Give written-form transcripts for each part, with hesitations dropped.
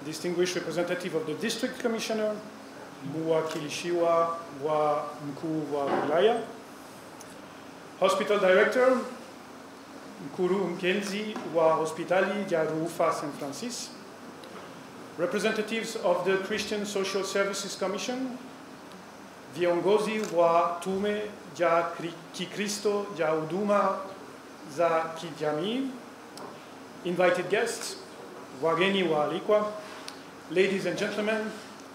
distinguished representative of the district commissioner, muwakilishiwa wa mkuu wa wilaya, hospital director, mkuru mkenzi wa Hospitali ya Rufaa St.Francis, representatives of the Christian Social Services Commission, viongozi wa tume ya Kikristo ya huduma za kijamii, invited guests, wageni waalikwa, ladies and gentlemen,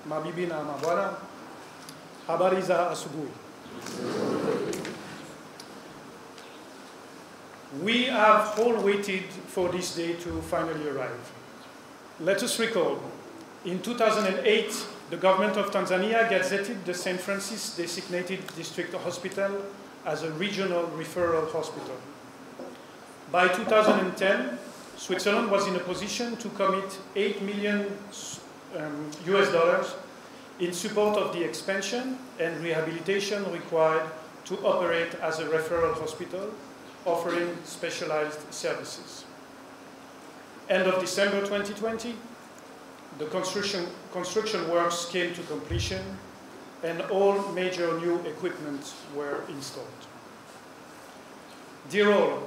mabibi na mabwana, habari za asubuhi. We have all waited for this day to finally arrive. Let us recall, in 2008, the government of Tanzania gazetted the St. Francis designated district hospital as a regional referral hospital. By 2010, Switzerland was in a position to commit $8 million US in support of the expansion and rehabilitation required to operate as a referral hospital, offering specialized services. End of December 2020, the construction works came to completion and all major new equipment were installed. Dear all,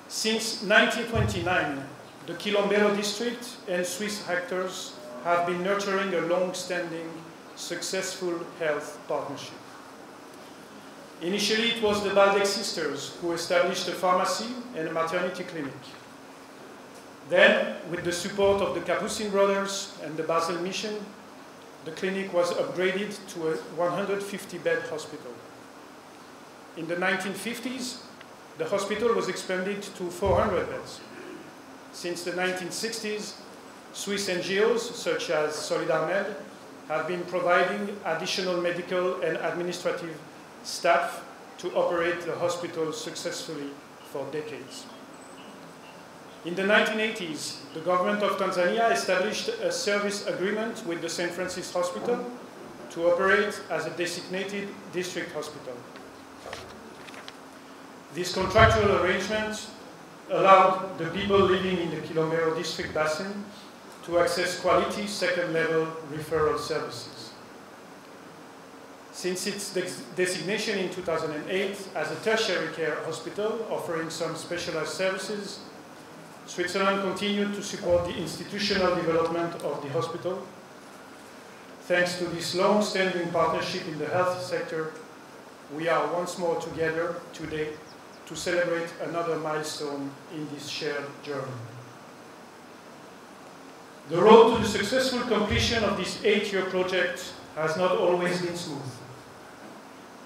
since 1929, the Kilombero district and Swiss actors have been nurturing a long-standing, successful health partnership. Initially, it was the Baada sisters who established a pharmacy and a maternity clinic. Then, with the support of the Capuchin brothers and the Basel Mission, the clinic was upgraded to a 150-bed hospital. In the 1950s, the hospital was expanded to 400 beds. Since the 1960s, Swiss NGOs, such as SolidarMed, have been providing additional medical and administrative staff to operate the hospital successfully for decades. In the 1980s, the government of Tanzania established a service agreement with the St. Francis Hospital to operate as a designated district hospital. This contractual arrangement allowed the people living in the Kilombero district basin to access quality second-level referral services. Since its designation in 2008 as a tertiary care hospital offering some specialized services, Switzerland continued to support the institutional development of the hospital. Thanks to this long-standing partnership in the health sector, we are once more together today to celebrate another milestone in this shared journey. The road to the successful completion of this 8-year project has not always been smooth,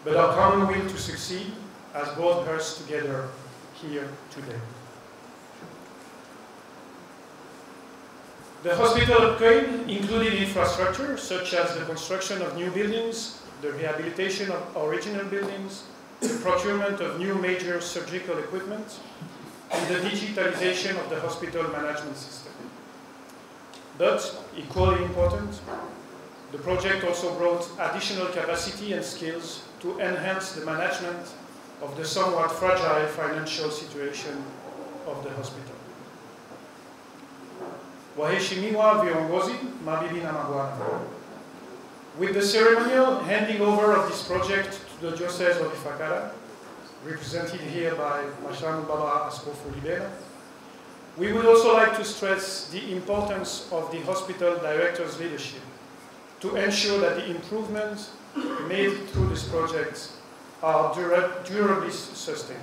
but our common will to succeed has brought us together here today. The hospital upgrade included infrastructure such as the construction of new buildings, the rehabilitation of original buildings, the procurement of new major surgical equipment, and the digitalization of the hospital management system. But, equally important, the project also brought additional capacity and skills to enhance the management of the somewhat fragile financial situation of the hospital. Waheshimiwa viongozi, mabibi na mabwana. With the ceremonial handing over of this project to the Diocese of Ifakara, represented here by Mashamu Baba Askofu Libera, we would also like to stress the importance of the hospital director's leadership to ensure that the improvements made through this project are durably sustained.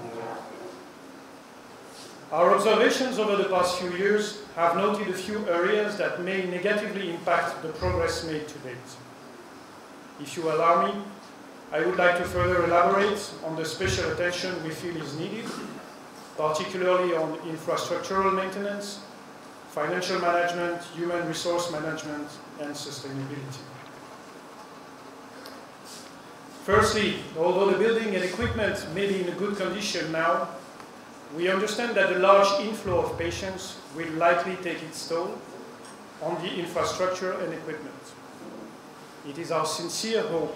Our observations over the past few years have noted a few areas that may negatively impact the progress made to date. If you allow me, I would like to further elaborate on the special attention we feel is needed, particularly on infrastructural maintenance, financial management, human resource management, and sustainability. Firstly, although the building and equipment may be in a good condition now, we understand that the large inflow of patients will likely take its toll on the infrastructure and equipment. It is our sincere hope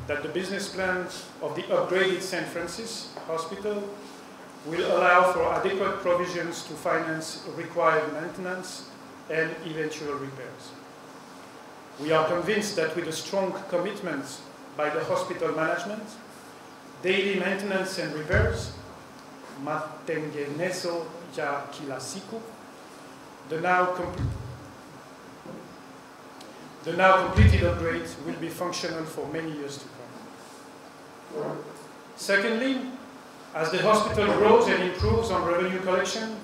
that the business plan of the upgraded St. Francis Hospital will allow for adequate provisions to finance required maintenance and eventual repairs. We are convinced that with a strong commitment by the hospital management, daily maintenance and repairs, matengenezo ya kilasiku, the now completed upgrade will be functional for many years to come. Secondly, as the hospital grows and improves on revenue collection,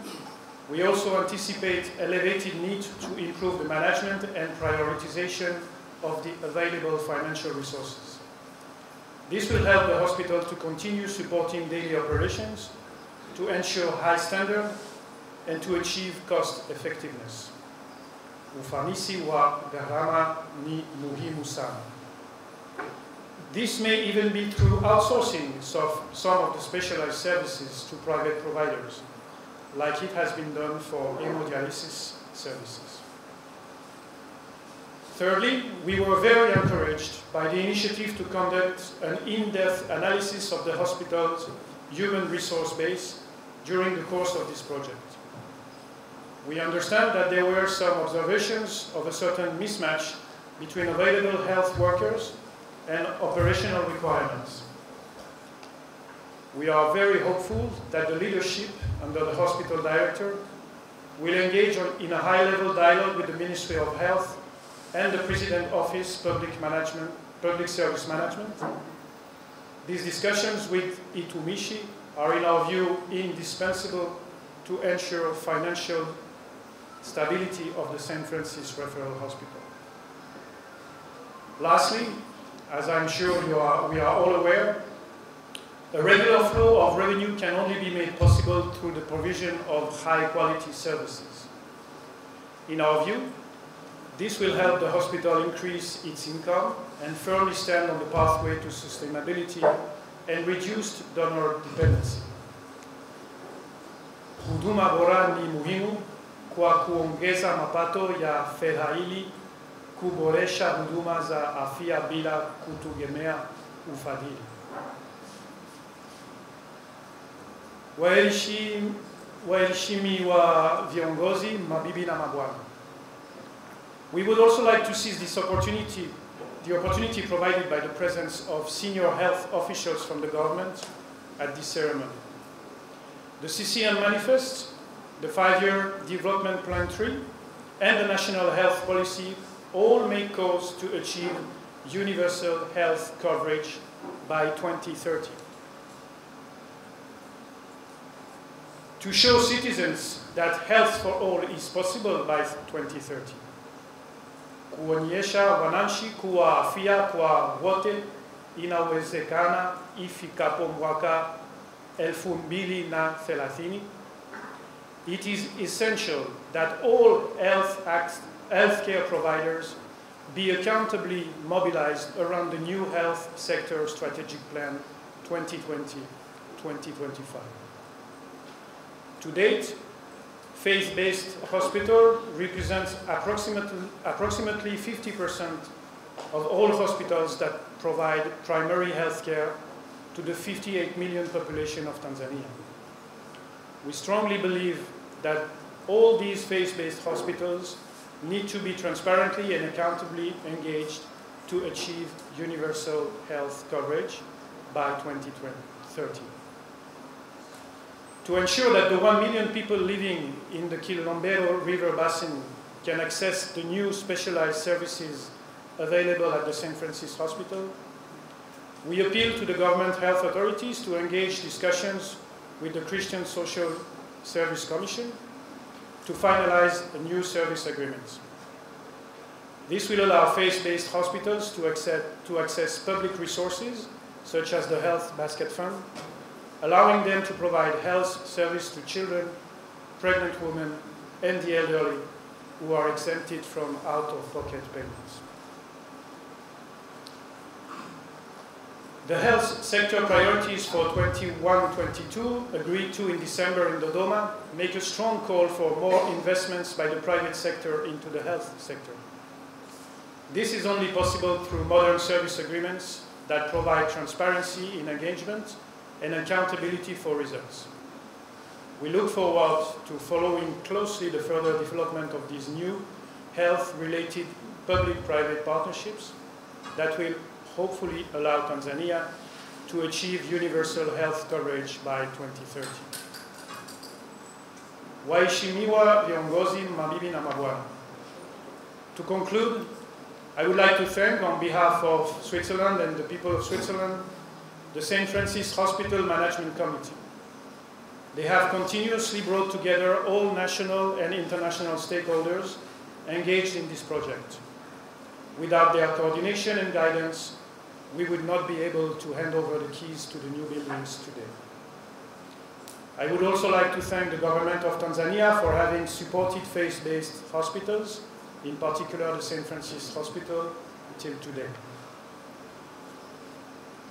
we also anticipate elevated need to improve the management and prioritization of the available financial resources. This will help the hospital to continue supporting daily operations, to ensure high standard, and to achieve cost effectiveness. Ufanisi wa gharama ni muhimu sana. This may even be through outsourcing some of the specialized services to private providers, like it has been done for hemodialysis services. Thirdly, we were very encouraged by the initiative to conduct an in-depth analysis of the hospital's human resource base during the course of this project. We understand that there were some observations of a certain mismatch between available health workers and operational requirements. We are very hopeful that the leadership under the hospital director will engage in a high-level dialogue with the Ministry of Health and the President Office Public Service Management. These discussions with Itumishi are, in our view, indispensable to ensure financial stability of the St. Francis Referral Hospital. Lastly, as I'm sure we are all aware, a regular flow of revenue can only be made possible through the provision of high-quality services. In our view, this will help the hospital increase its income and firmly stand on the pathway to sustainability and reduced donor dependency. Huduma bora ni muhimu kwa kuongeza mapato ya fedhili, kuboresha huduma za afya bila kutegemea ufadhili. Waheshimiwa viongozi, mabibi na mabwana. We would also like to seize this opportunity, the opportunity provided by the presence of senior health officials from the government at this ceremony. The CCM Manifest, the 5-year Development Plan 3, and the National Health Policy all make calls to achieve universal health coverage by 2030. To show citizens that health for all is possible by 2030. Kuonyesha wananchi kuwa afya kwa wote inawezekana ifikapo mwaka 2030. It is essential that all healthcare providers be accountably mobilized around the new health sector strategic plan 2020-2025. To date, faith-based hospital represents approximately 50% of all hospitals that provide primary health care to the 58 million population of Tanzania. We strongly believe that all these faith-based hospitals need to be transparently and accountably engaged to achieve universal health coverage by 2030. To ensure that the 1 million people living in the Kilombero River Basin can access the new specialized services available at the St. Francis Hospital, we appeal to the government health authorities to engage discussions with the Christian Social Service Commission to finalize a new service agreement. This will allow faith-based hospitals to access public resources, such as the Health Basket Fund, allowing them to provide health service to children, pregnant women, and the elderly who are exempted from out-of-pocket payments. The health sector priorities for 21-22, agreed to in December in Dodoma, make a strong call for more investments by the private sector into the health sector. This is only possible through modern service agreements that provide transparency in engagement and accountability for results. We look forward to following closely the further development of these new health-related public-private partnerships that will hopefully allow Tanzania to achieve universal health coverage by 2030. Waheshimiwa viongozi, mabibi na mabwana. To conclude, I would like to thank, on behalf of Switzerland and the people of Switzerland, the St.Francis Hospital Management Committee. They have continuously brought together all national and international stakeholders engaged in this project. Without their coordination and guidance, we would not be able to hand over the keys to the new buildings today. I would also like to thank the government of Tanzania for having supported faith-based hospitals, in particular the St. Francis Hospital, until today.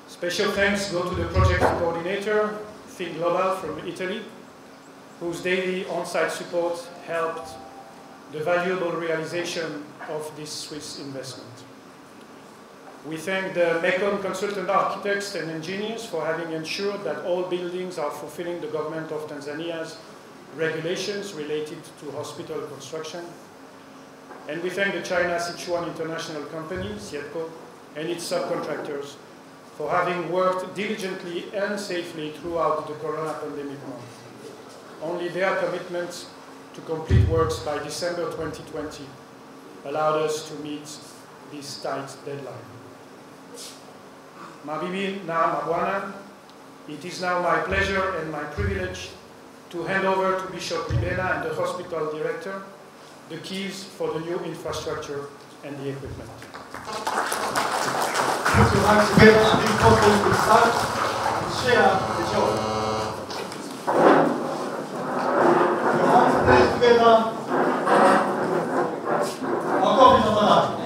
Special thanks go to the project coordinator, Think Global from Italy, whose daily on-site support helped the valuable realization of this Swiss investment. We thank the Mekong consultant architects and engineers for having ensured that all buildings are fulfilling the government of Tanzania's regulations related to hospital construction. And we thank the China Sichuan International Company, Sietco, and its subcontractors for having worked diligently and safely throughout the corona pandemic month. Only their commitment to complete works by December 2020 allowed us to meet this tight deadline. Mabibi na mabwana, it is now my pleasure and my privilege to hand over to Bishop Libena and the hospital director the keys for the new infrastructure and the equipment. Thank you once again. I think hopefully we start and share the joy. Your hands placed together. Makofi tafadhali.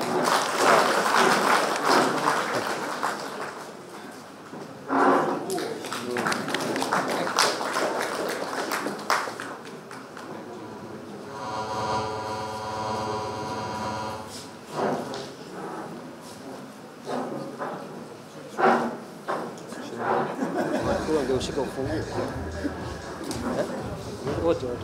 Ushike ufunguo. Wote.